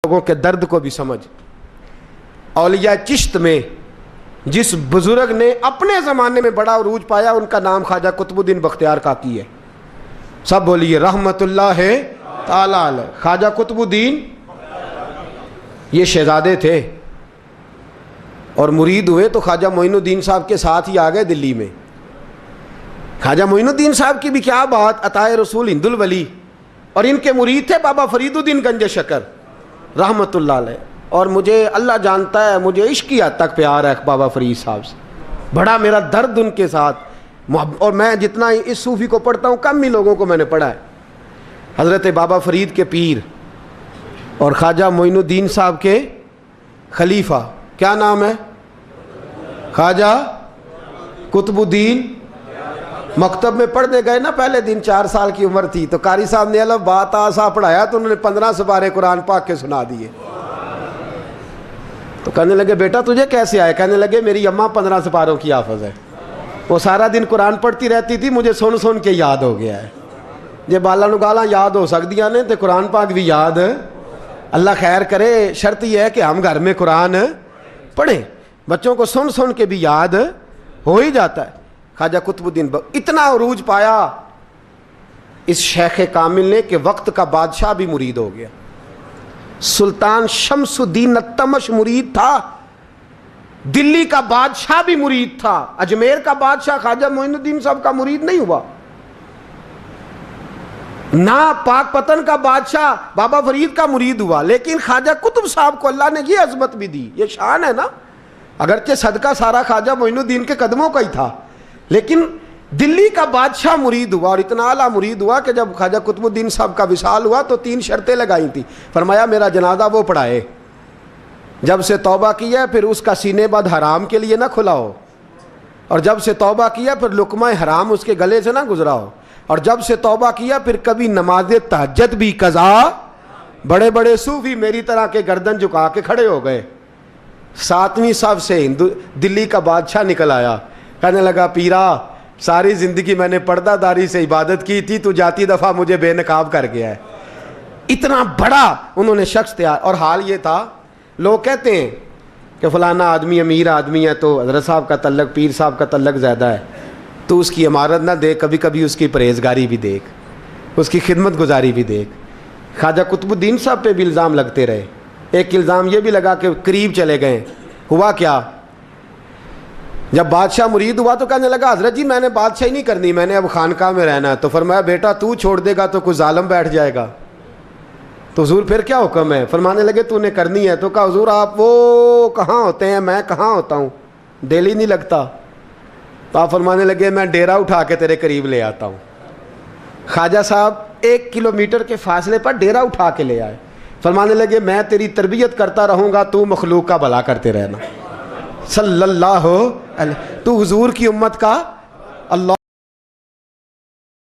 لوگوں کے درد کو بھی سمجھ۔ اولیاء چشت میں جس بزرگ نے اپنے زمانے میں بڑا عروج پایا ان کا نام خواجہ قطب الدین بختیار کاکی ہے۔ سب بولیے رحمت اللہ تعالی علیہ۔ خواجہ قطب الدین یہ شہزادے تھے اور مرید ہوئے تو خواجہ معین الدین صاحب کے ساتھ ہی آ گئے دلی میں۔ خواجہ معین الدین صاحب کی بھی کیا بات، عطائے رسول ہند الولی، اور ان کے مرید تھے بابا فرید الدین گنج شکر رحمت اللہ علیہ۔ اور مجھے اللہ جانتا ہے مجھے عشق کی حد تک پیار ہے بابا فرید صاحب سے، بڑا میرا درد ان کے ساتھ، اور میں جتنا اس صوفی کو پڑھتا ہوں کم ہی لوگوں کو میں نے پڑھا ہے۔ حضرت بابا فرید کے پیر اور خواجہ معین الدین صاحب کے خلیفہ کیا نام ہے؟ خواجہ قطب الدین۔ مکتب میں پڑھنے گئے نا پہلے دن، 4 سال کی عمر تھی، تو قاری صاحب نے الف با تا سا پڑھایا تو انہوں نے 15 سپارے قرآن پاک کے سنا دیے۔ تو کہنے لگے بیٹا تجھے کیسے آئے؟ کہنے لگے میری اماں 15 سپاروں کی حافظ ہے، وہ سارا دن قرآن پڑھتی رہتی تھی، مجھے سن سن کے یاد ہو گیا ہے۔ یہ بالا نو گالاں یاد ہو سکدیاں نے تے قرآن پاک بھی یاد، اللہ خیر کرے۔ شرط یہ ہے کہ ہم گھر میں قرآن پڑھیں، بچوں کو سن سن کے بھی یاد ہو ہی جاتا ہے۔ خواجہ قطب الدین اتنا عروج پایا اس شیخ کامل نے کہ وقت کا بادشاہ بھی مرید ہو گیا۔ سلطان شمس الدین التمش مرید تھا، دلی کا بادشاہ بھی مرید تھا، اجمیر کا بادشاہ خواجہ معین الدین صاحب کا مرید نہیں ہوا، نہ پاک پتن کا بادشاہ بابا فرید کا مرید ہوا، لیکن خواجہ قطب صاحب کو اللہ نے یہ عظمت بھی دی، یہ شان ہے نا۔ اگرچہ صدقہ سارا خواجہ معین الدین کے قدموں کا ہی تھا، لیکن دلی کا بادشاہ مرید ہوا، اور اتنا اعلیٰ مرید ہوا کہ جب خواجہ قطب الدین صاحب کا وصال ہوا تو 3 شرطیں لگائی تھیں۔ فرمایا میرا جنازہ وہ پڑھائے، جب سے توبہ کیا پھر اس کا سینے بد حرام کے لیے نہ کھلا ہو، اور جب سے توبہ کیا پھر لقمہ حرام اس کے گلے سے نہ گزرا ہو، اور جب سے توبہ کیا پھر کبھی نماز تہجد بھی قضا۔ بڑے بڑے صوفی میری طرح کے گردن جھکا کے کھڑے ہو گئے۔ 7ویں صف سے دلی کا بادشاہ نکل آیا، کہنے لگا پیرا ساری زندگی میں نے پردہ داری سے عبادت کی تھی، تو جاتی دفعہ مجھے بے نقاب کر گیا ہے۔ اتنا بڑا انہوں نے شخص تیار، اور حال یہ تھا لوگ کہتے ہیں کہ فلانا آدمی امیر آدمی ہے تو حضرت صاحب کا تعلق پیر صاحب کا تعلق زیادہ ہے، تو اس کی عمارت نہ دیکھ، کبھی کبھی اس کی پرہیزگاری بھی دیکھ، اس کی خدمت گزاری بھی دیکھ۔ خواجہ قطب الدین صاحب پہ بھی الزام لگتے رہے۔ ایک الزام یہ بھی لگا کہ قریب چلے گئے۔ ہوا کیا، جب بادشاہ مرید ہوا تو کہنے لگا حضرت جی میں نے بادشاہی نہیں کرنی، میں نے اب خانقاہ میں رہنا ہے۔ تو فرمایا بیٹا تو چھوڑ دے گا تو کوئی ظالم بیٹھ جائے گا، تو حضور پھر کیا حکم ہے؟ فرمانے لگے تو نے کرنی ہے۔ تو کہا حضور آپ وہ کہاں ہوتے ہیں، میں کہاں ہوتا ہوں، دل ہی نہیں لگتا۔ تو آپ فرمانے لگے میں ڈیرا اٹھا کے تیرے قریب لے آتا ہوں۔ خواجہ صاحب 1 کلومیٹر کے فاصلے پر ڈیرا اٹھا کے لے آئے، فرمانے لگے میں تیری تربیت کرتا رہوں گا، تو مخلوق کا بھلا کرتے رہنا۔ صلی اللہ علیہ، تو حضور کی امت کا اللہ